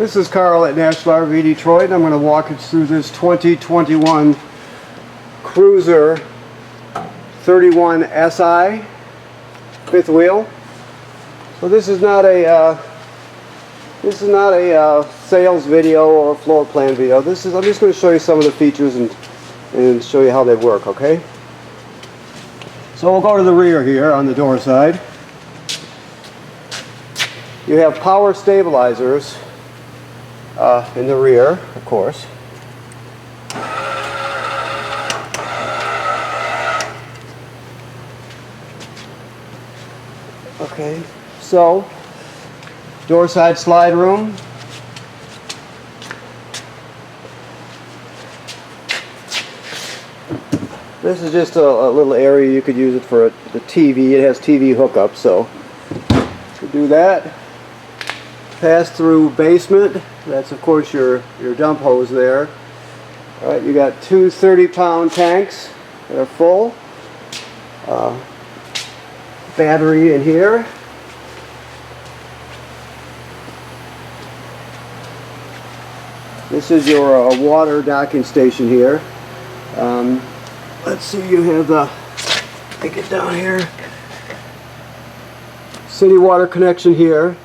This is Carl at National RV Detroit, and I'm going to walk you through this 2021 Cruiser 31 SI fifth wheel. So this is not a sales video or a floor plan video. I'm just going to show you some of the features and show you how they work. Okay. So we'll go to the rear here on the door side. You have power stabilizers in the rear, of course. Okay, so door side slide room. This is just a little area you could use it for the TV. It has TV hookup, so you could do that. Pass-through basement. That's of course your dump hose there. All right, you got two 30-pound tanks that are full. Battery in here. This is your water docking station here. Let's see, you have the, take it down here, city water connection here.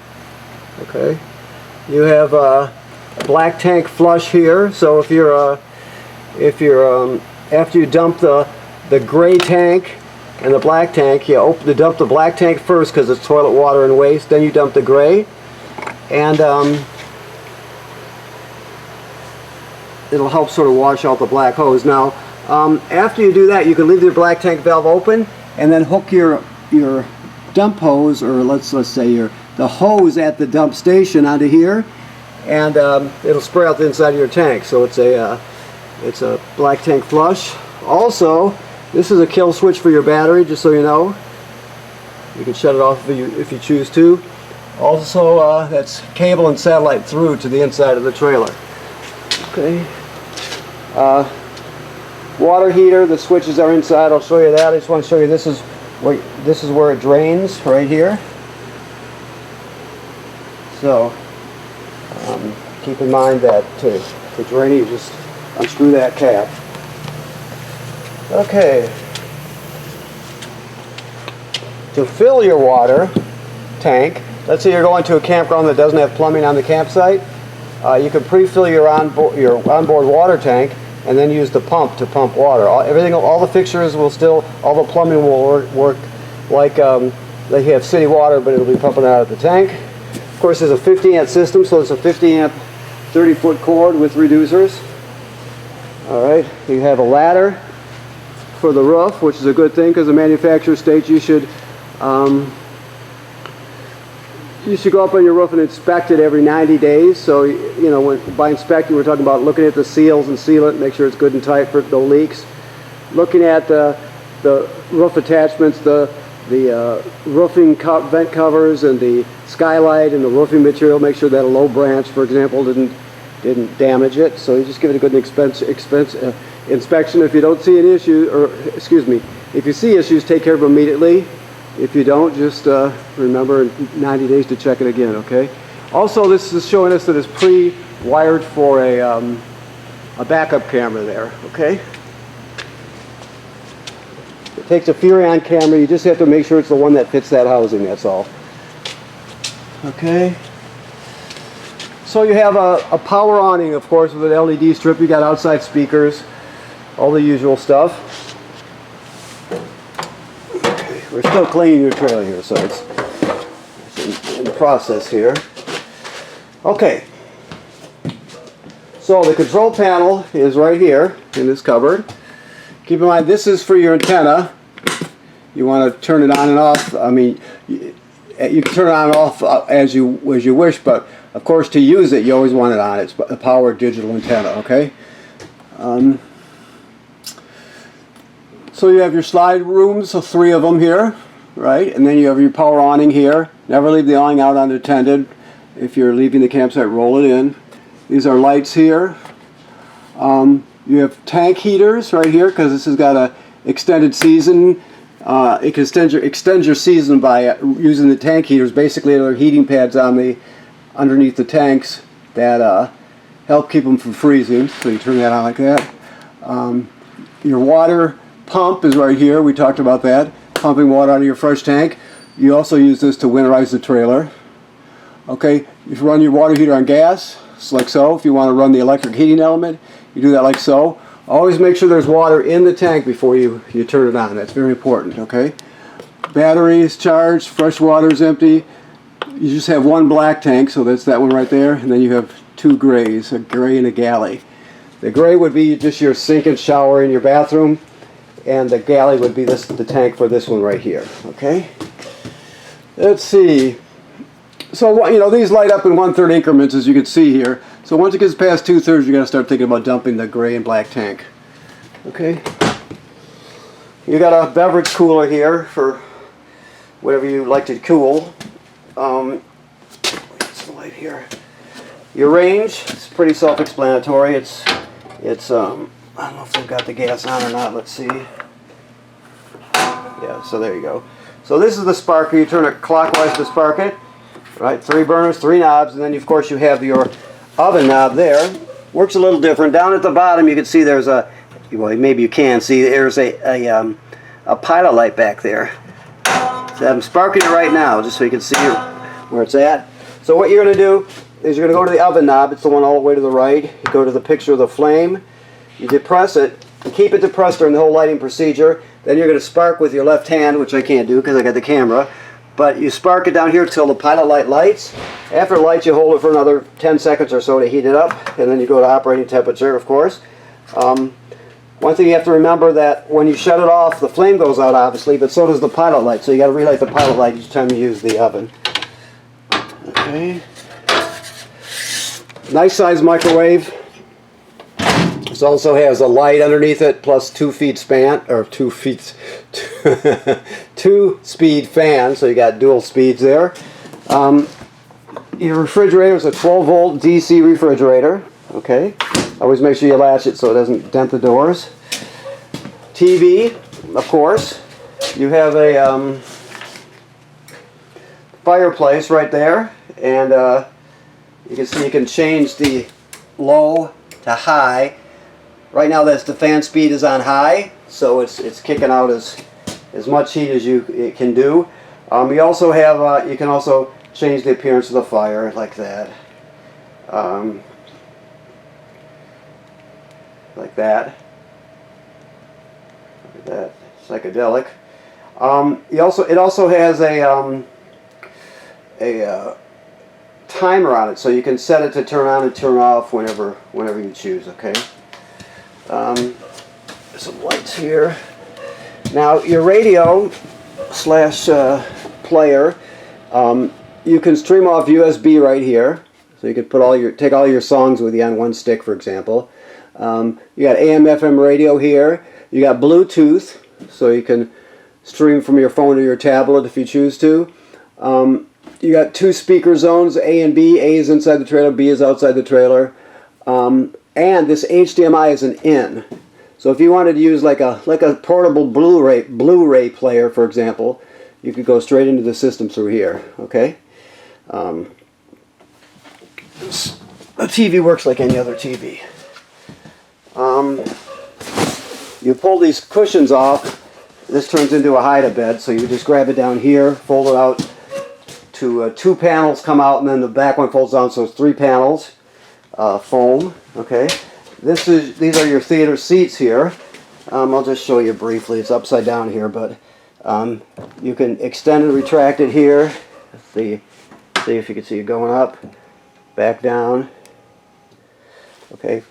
Okay, you have a black tank flush here. So if you're after you dump the gray tank and the black tank, you dump the black tank first because it's toilet water and waste. Then you dump the gray, and it'll help sort of wash out the black hose. Now, after you do that, you can leave your black tank valve open and then hook your dump hose, or let's say the hose at the dump station onto here, and it'll spray out the inside of your tank. So it's a black tank flush. Also, this is a kill switch for your battery, just so you know. You can shut it off if you choose to. Also, that's cable and satellite through to the inside of the trailer. Okay. Water heater. The switches are inside. I'll show you that. I just want to show you this is where it drains right here. So keep in mind that to drain it, you just unscrew that cap. Okay. To fill your water tank, let's say you're going to a campground that doesn't have plumbing on the campsite, you can pre-fill your onboard water tank and then use the pump to pump water. All the fixtures will still, all the plumbing will work like they have city water, but it'll be pumping out of the tank. Of course, there's a 50 amp system, so it's a 50 amp 30-foot cord with reducers. All right, you have a ladder for the roof, which is a good thing because the manufacturer states you should go up on your roof and inspect it every 90 days. So, you know, by inspecting, we're talking about looking at the seals and sealant, make sure it's good and tight for no leaks. Looking at the roof attachments, the roofing vent covers and the skylight and the roofing material, make sure that a low branch, for example, didn't damage it. So you just give it a good inspection. If you don't see an issue, or excuse me, if you see issues, take care of them immediately. If you don't, just remember in 90 days to check it again. Okay. Also, this is showing us that it's pre-wired for a backup camera there. Okay. It takes a Furrion camera. You just have to make sure it's the one that fits that housing. That's all. Okay. So you have a power awning, of course, with an LED strip. You got outside speakers, all the usual stuff. Okay. We're still cleaning your trailer here, so it's in the process here. Okay. So the control panel is right here in this cupboard. Keep in mind, this is for your antenna. You want to turn it on and off. I mean, you can turn it on and off as you wish, but of course, to use it, you always want it on. It's a powered digital antenna. Okay. So you have your slide rooms, so 3 of them here, right? And then you have your power awning here. Never leave the awning out unattended. If you're leaving the campsite, roll it in. These are lights here. You have tank heaters right here because this has got a extended season. It can extend your season by using the tank heaters. Basically, they're heating pads on underneath the tanks that help keep them from freezing. So you turn that on like that. Your water pump is right here. We talked about that. Pumping water out of your fresh tank. You also use this to winterize the trailer. Okay, you run your water heater on gas, it's like so. If you want to run the electric heating element, you do that like so. Always make sure there's water in the tank before you turn it on. That's very important, okay? Battery is charged, fresh water is empty. You just have one black tank, so that's that one right there. And then you have two grays, a gray and a galley. The gray would be just your sink and shower in your bathroom. And the galley would be the tank for this one right here, okay? Let's see. So, you know, these light up in 1/3 increments, as you can see here. So once it gets past 2/3, you're going to start thinking about dumping the gray and black tank. Okay? You got a beverage cooler here for whatever you like to cool. Get some light here. Your range, it's pretty self-explanatory. It's I don't know if they've got the gas on or not. Let's see. Yeah, so there you go. So this is the sparker. You turn it clockwise to spark it. Right, 3 burners, 3 knobs, and then of course you have your oven knob there. Works a little different. Down at the bottom you can see there's a, well, maybe you can see there's a pilot light back there. So I'm sparking it right now just so you can see where it's at. So what you're going to do is you're going to go to the oven knob. It's the one all the way to the right. You go to the picture of the flame. You depress it. You keep it depressed during the whole lighting procedure. Then you're going to spark with your left hand, which I can't do because I got the camera. But you spark it down here till the pilot light lights. After it lights, you hold it for another 10 seconds or so to heat it up. And then you go to operating temperature, of course. One thing you have to remember that when you shut it off, the flame goes out, obviously, but so does the pilot light. So you got to relight the pilot light each time you use the oven. Okay. Nice size microwave. This also has a light underneath it, plus 2 feet span, or 2 speed fan, so you got dual speeds there. Your refrigerator is a 12-volt DC refrigerator. Okay, always make sure you latch it so it doesn't dent the doors. TV, of course. You have a fireplace right there, and you can see you can change the low to high. Right now the fan speed is on high, so it's kicking out as much heat as it can do. You also have you can also change the appearance of the fire like that, like that, psychedelic. It also has a timer on it, so you can set it to turn on and turn off whenever you choose. Okay. Some lights here. Now your radio slash player, you can stream off USB right here, so you can put take all your songs with you on one stick, for example. You got AM/FM radio here. You got Bluetooth, so you can stream from your phone or your tablet if you choose to. You got 2 speaker zones, A and B. A is inside the trailer, B is outside the trailer. And this HDMI is an in. So if you wanted to use like a portable Blu-ray player, for example, you could go straight into the system through here. Okay. A TV works like any other TV. You pull these cushions off. This turns into a hide-a-bed, so you just grab it down here, fold it out to 2 panels come out, and then the back one folds down, so it's 3 panels. Foam. Okay. These are your theater seats here. I'll just show you briefly. It's upside down here, but you can extend and retract it here. See if you can see it going up, back down. Okay.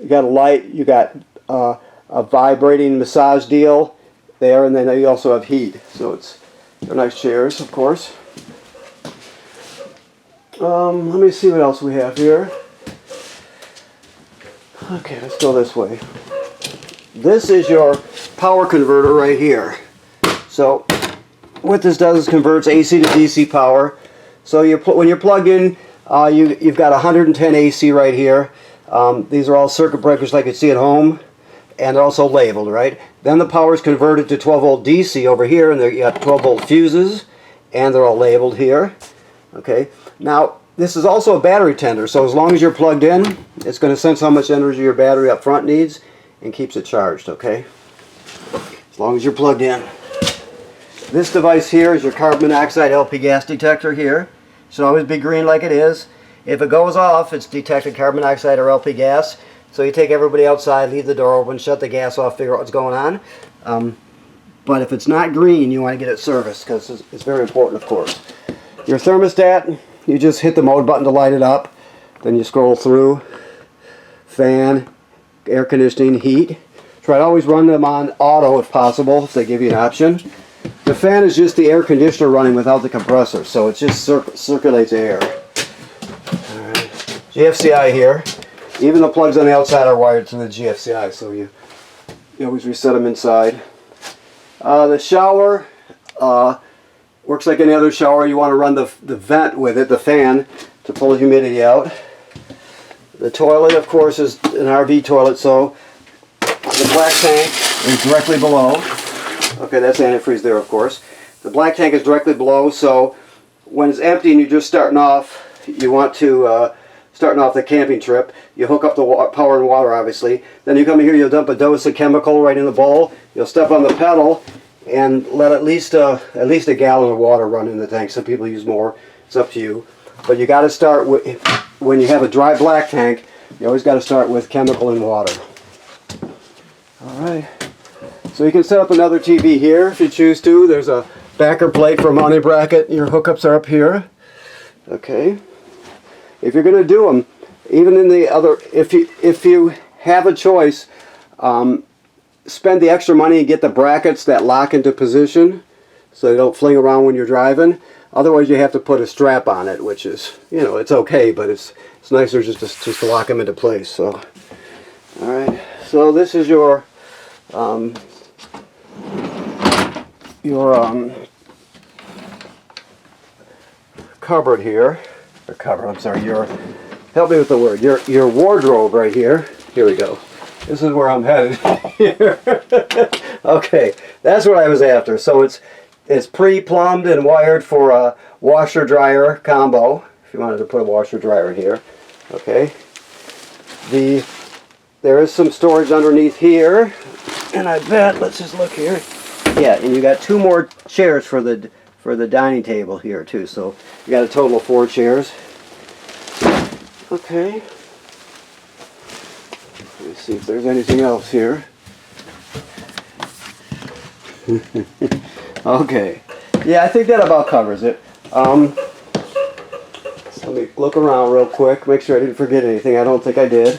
You got a light. You got a vibrating massage deal there, and then you also have heat. So they're nice chairs, of course. Let me see what else we have here. Okay, let's go this way. This is your power converter right here. So what this does is converts AC to DC power. So when you're plugged in, you've got 110 AC right here. These are all circuit breakers like you see at home, and they're also labeled, right? Then the power is converted to 12-volt DC over here, and you got 12-volt fuses, and they're all labeled here. Okay. Now, this is also a battery tender, so as long as you're plugged in, it's going to sense how much energy your battery up front needs and keeps it charged, okay? As long as you're plugged in. This device here is your carbon monoxide LP gas detector here. It should always be green like it is. If it goes off, it's detected carbon monoxide or LP gas. So you take everybody outside, leave the door open, shut the gas off, figure out what's going on. But if it's not green, you want to get it serviced because it's very important, of course. Your thermostat, you just hit the mode button to light it up. Then you scroll through. Fan, air conditioning, heat. Try to always run them on auto if possible, if they give you an option. The fan is just the air conditioner running without the compressor, so it just circulates air. Alright. GFCI here. Even the plugs on the outside are wired to the GFCI, so you always reset them inside. The shower works like any other shower. You want to run the vent with it, the fan, to pull the humidity out. The toilet, of course, is an RV toilet, so the black tank is directly below. Okay, that's antifreeze there, of course. The black tank is directly below, so when it's empty and you're just starting off, you want to, starting off the camping trip, you hook up the power and water, obviously. Then you come in here, you'll dump a dose of chemical right in the bowl. You'll step on the pedal and let at least a gallon of water run in the tank. Some people use more. It's up to you. But you got to start with, when you have a dry black tank, you always got to start with chemical and water. All right. So you can set up another TV here if you choose to. There's a backer plate for a mounting bracket. Your hookups are up here. Okay. If you're going to do them, even in the other, if you have a choice, spend the extra money and get the brackets that lock into position so they don't fling around when you're driving. Otherwise, you have to put a strap on it, which is, you know, it's okay, but it's nicer just to lock them into place. So, all right. So this is your cupboard here. Or cupboard, I'm sorry. Help me with the word. Your wardrobe right here. Here we go. This is where I'm headed. Okay, that's what I was after. So it's pre-plumbed and wired for a washer-dryer combo. If you wanted to put a washer-dryer in here, okay. There is some storage underneath here, and I bet, let's just look here. Yeah, and you got 2 more chairs for the dining table here too. So you got a total of 4 chairs. Okay. Let me see if there's anything else here. Okay. Yeah, I think that about covers it. So let me look around real quick, make sure I didn't forget anything. I don't think I did.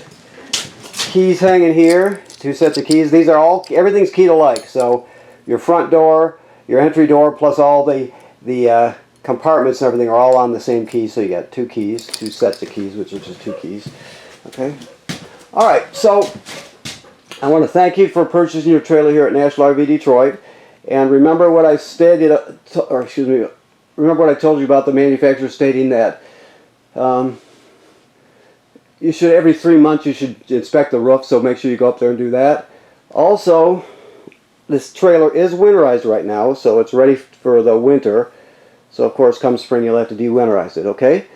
Keys hanging here, 2 sets of keys. These are all, everything's keyed alike. So your front door, your entry door, plus all the compartments and everything are all on the same key. So you got 2 keys, 2 sets of keys, which is just 2 keys. Okay. All right. So I want to thank you for purchasing your trailer here at National RV Detroit. And remember what I stated, remember what I told you about the manufacturer stating that you should, every 3 months, you should inspect the roof, so make sure you go up there and do that. Also, this trailer is winterized right now, so it's ready for the winter. So, of course, come spring, you'll have to de-winterize it, okay?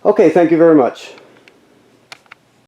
Okay, thank you very much.